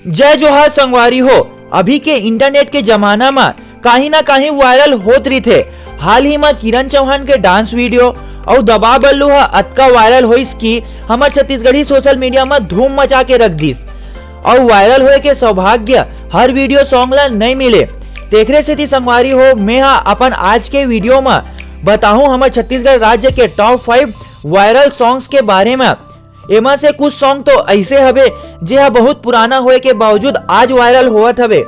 जय जोहार संगवारी हो। अभी के इंटरनेट के जमाना में कहीं ना कहीं वायरल होत रही थे। हाल ही में किरण चौहान के डांस वीडियो और दबा बल्लू अतका वायरल होइस की हमार छत्तीसगढ़ी सोशल मीडिया में धूम मचा के रख दीस। और वायरल होए के सौभाग्य हर वीडियो सॉन्ग ला नहीं मिले। तेखरे से संगवारी हो मैं अपन आज के वीडियो में बताऊं हमारे छत्तीसगढ़ राज्य के टॉप 5 वायरल सॉन्ग्स के बारे में। एमा से कुछ सॉन्ग तो ऐसे हवे जे बहुत पुराना होए के बावजूद आज वायरल होवत हवे।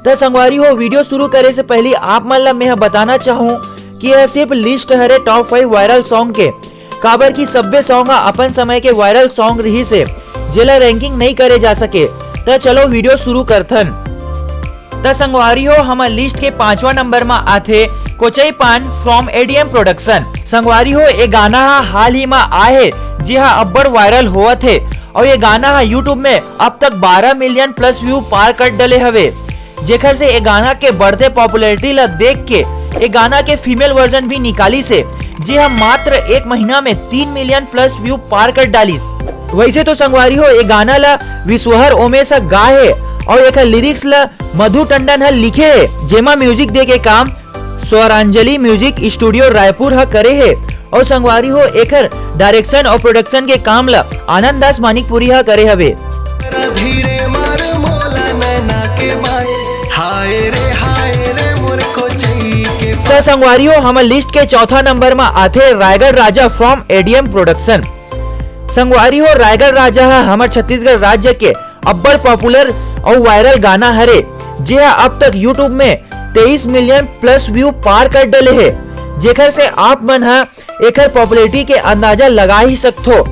तो संगवारी हो वीडियो शुरू करे से पहले आप मन ला मैं बताना चाहूँ कि यह सिर्फ लिस्ट हरे टॉप 5 वायरल सॉन्ग के, काबर की सब्बे सॉन्ग अपन समय के वायरल सॉन्ग रही से जेला रैंकिंग नहीं करे जा सके। तो चलो वीडियो शुरू करथन। तो संगवारी हो हमार लिस्ट के 5वां नंबर में आथे कोचई पान फ्रॉम एडीएम प्रोडक्शन। संगवारी हो ये गाना हाल ही में आए जी हाँ अब्बड़ वायरल हुआ थे और ये गाना यूट्यूब में अब तक 12 मिलियन प्लस व्यू पार कर डले हवे। जेकर से ये गाना के बढ़ते पॉपुलैरिटी ला देख के ये गाना के फीमेल वर्जन भी निकाली से जी हाँ मात्र 1 महीना में 3 मिलियन प्लस व्यू पार कर डालीस। वैसे तो संगवारी हो ये गाना ला विश्वहर ओमेश गाए और एक लिरिक्स ला मधु टंडन लिखे है, जेमा म्यूजिक दे के काम स्वरांजलि म्यूजिक स्टूडियो रायपुर करे है। और संगवारी हो एकर डायरेक्शन और प्रोडक्शन के काम ला आनंद दास मानिकपुरी करे हवे। तो संगवारी हो हमारे लिस्ट के चौथा नंबर में आते रायगढ़ राजा फ्रॉम एडीएम प्रोडक्शन। संगवारी हो रायगढ़ राजा हमारे छत्तीसगढ़ राज्य के अब्बड़ पॉपुलर और वायरल गाना हरे जे अब तक यूट्यूब में 23 मिलियन प्लस व्यू पार कर डले है। जेकर से आप मन एकर पॉपुलैरिटी के अंदाजा लगा ही सकथो।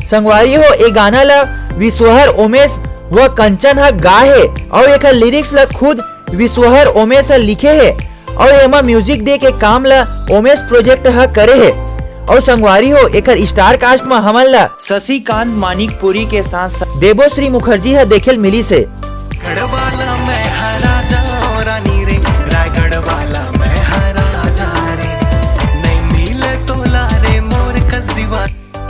संगवारी हो ये गाना ला विश्वहर ओमेश व कंचन गाए और एकर लिरिक्स ला खुद विश्वहर ओमेश लिखे है और एमा म्यूजिक दे के काम ला ओमेश प्रोजेक्ट करे है। और संगवारी हो एकर स्टार कास्ट में हमन ला शशिकांत मानिकपुरी के साथ देवोश्री मुखर्जी देखेल मिली से।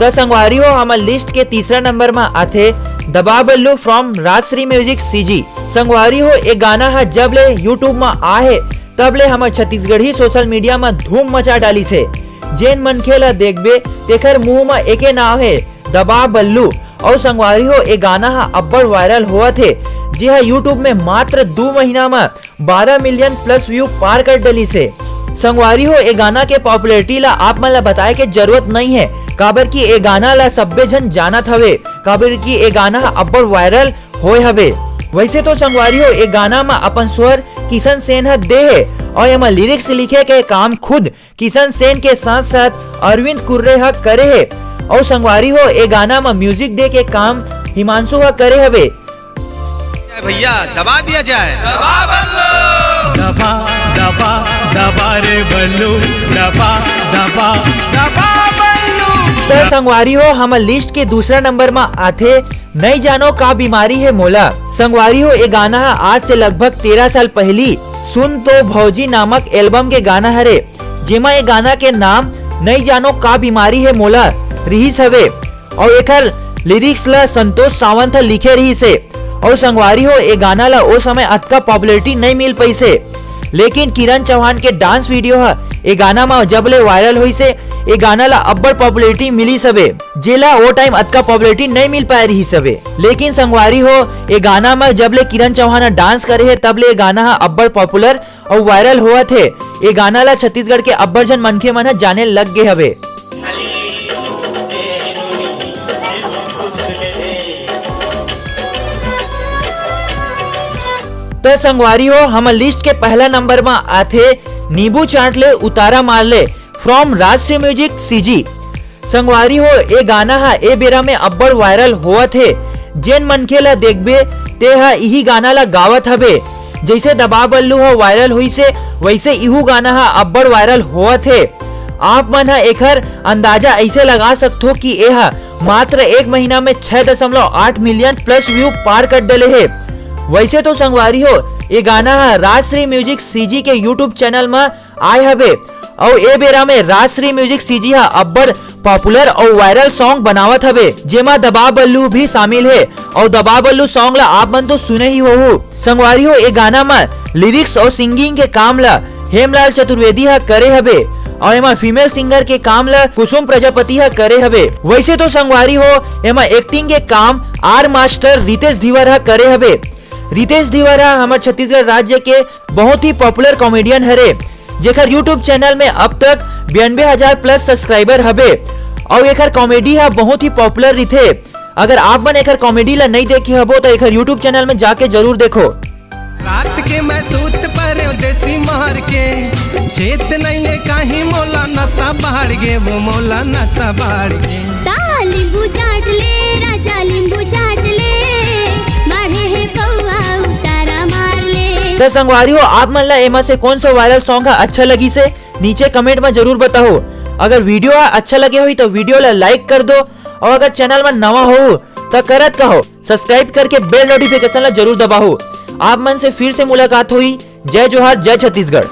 तो संगवारी हो हमारे लिस्ट के तीसरा नंबर में आते दबा बल्लू फ्रॉम राजश्री म्यूजिक सीजी। संगवारी हो ये गाना जब ले यूट्यूब में आए तब ले हमारे छत्तीसगढ़ी सोशल मीडिया में धूम मचा डाली से। जेन मनखे ला देखबे तेकर मुंह में एके नाम है दबा बल्लू। और संगवारी हो ये गाना अब्बड़ वायरल हुआ थे जी हाँ यूट्यूब में मात्र 2 महीना में 12 मिलियन प्लस व्यू पार कर डली से। संगवारी हो ये गाना के पॉपुलैरिटी ला आप मन ला बताए के जरूरत नहीं है, काबर की ये गाना ला सब्बे जन जानत हवे, काबर की ये गाना अब्बड़ वायरल होए हवे। वैसे तो संगवारी हो ये गाना में अपन स्वर किशन सेन दे है और एमा लिरिक्स लिखे के काम खुद किशन सेन के साथ साथ अरविंद कुर्रे करे है। और संगवारी हो ये गाना में म्यूजिक दे के काम हिमांशु करे हवे। भैया दबा दिया जाए, दबा बल्लू, दबा दबा दबा रे बल्लू, दबा दबा दबा बल्लू। तो संगवारी हो हमारे लिस्ट के दूसरा नंबर में आते नहीं जानो का बीमारी है मोला। संगवारी हो ये गाना आज से लगभग 13 साल पहली सुन तो भौजी नामक एल्बम के गाना हरे, जेमा ये गाना के नाम नहीं जानो का बीमारी है मोला रही हवे और एकर लिरिक्स ला संतोष सावंत लिखे रही से। और संगवारी हो ये गाना ला ओ समय अतका पॉपुलैरिटी नहीं मिल पाई से, लेकिन किरण चौहान के डांस वीडियो ये गाना में जब ले वायरल हुई से ये गाना ला अब्बड़ पॉपुलैरिटी मिली सबे, जेला वो टाइम अतका पॉपुलैरिटी नहीं मिल पाए रही सबे। लेकिन संगवारी हो ये गाना में जब ले किरण चौहान डांस करे है तब ले ये गाना अब्बड़ पॉपुलर और वायरल हुआ थे। ये गाना ला छत्तीसगढ़ के अब्बड़ जन मनखे मन जाने लग गए हवे। तो संगवारी हो हमारे लिस्ट के पहला नंबर में आते नींबू चाट ले उतारा मार ले फ्रॉम राजश्री म्यूजिक सीजी। संगवारी हो ये गाना ए बेरा में अब्बड़ वायरल हुआ थे। जेन मनखे ला देखबे ते यही गाना ला गावत हवे। जैसे दबा बल्लू हो वायरल हुई से वैसे इहू गाना अब्बड़ वायरल हुआ थे। आप मन एकर अंदाजा ऐसे लगा सकते कि यह मात्र 1 महीना में 6.8 मिलियन प्लस व्यू पार कर डले है। वैसे तो संगवारी हो ये गाना राजश्री म्यूजिक सीजी के यूट्यूब चैनल में आए हवे और ए बेरा में राजश्री म्यूजिक सीजी हा अब्बर पॉपुलर और वायरल सॉन्ग बनावत हवे, जेमा दबा बल्लू भी शामिल है। और दबा बल्लू सॉन्ग ला आप मन तो सुने ही हो। संगवारी हो ए गाना में लिरिक्स और सिंगिंग के काम ला हेमलाल चतुर्वेदी हा करे हवे और एमा फीमेल सिंगर के काम ला कुसुम प्रजापति हा करे हवे। वैसे तो संगवारी हो एमा एक्टिंग के काम आर मास्टर रितेश धीवर हा करे हवे। रितेश धीवर हा हमारे छत्तीसगढ़ राज्य के बहुत ही पॉपुलर कॉमेडियन हरे, जेकर यूट्यूब चैनल में अब तक 92,000 प्लस सब्सक्राइबर हवे और एकर कॉमेडी हा बहुत ही पॉपुलर रिथे। अगर आप मन एकर कॉमेडी ला नहीं देखी हबो तो एकर यूट्यूब चैनल में जाके जरूर देखो। रात के मैं सूत पर देसी मार के चेत नहीं है काहे मोला नशा बाढ़ गे, वो मोला नशा बाढ़ गे। लींबू चाट ले राजा लींबू चाट ले, मारे है कौवा उतारा मार ले। तो संगवारी हो आप मन ला एमा से कौन सा वायरल सॉन्ग का अच्छा लगी से नीचे कमेंट में जरूर बताओ। अगर वीडियो अच्छा लगे हुई तो वीडियो ला लाइक कर दो और अगर चैनल में नवा हो तो करत कहो सब्सक्राइब करके बेल नोटिफिकेशन ला जरूर दबाओ। आप मन से फिर से मुलाकात हुई। जय जोहार, जय छत्तीसगढ़।